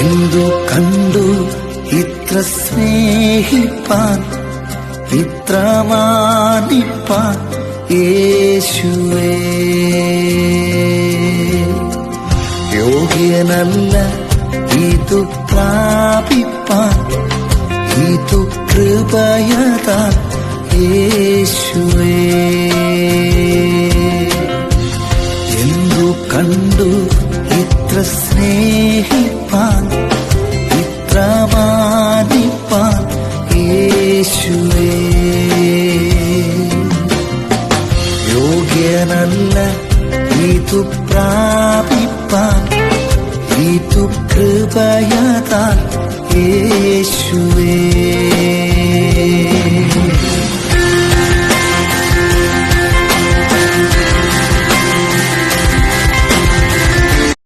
എന്തു കണ്ടു ഇത്ര സ്നേഹിപ്പാൻ, ഇത്ര മാനിപ്പാൻ യേശുവേ. യോഗ്യനല്ല ഇതു പ്രാപിപ്പാൻ, ഇതു കൃപയതാൻ യേശുവേ. എന്തു കണ്ടു ഇത്ര സ്നേഹിപ്പാൻ, ഇത്ര മാനിപ്പാൻ യേശുവേ. യോഗ്യനല്ല ഇതു പ്രാപിപ്പാൻ, ഇതു കൃപയതാൻ യേശുവേ.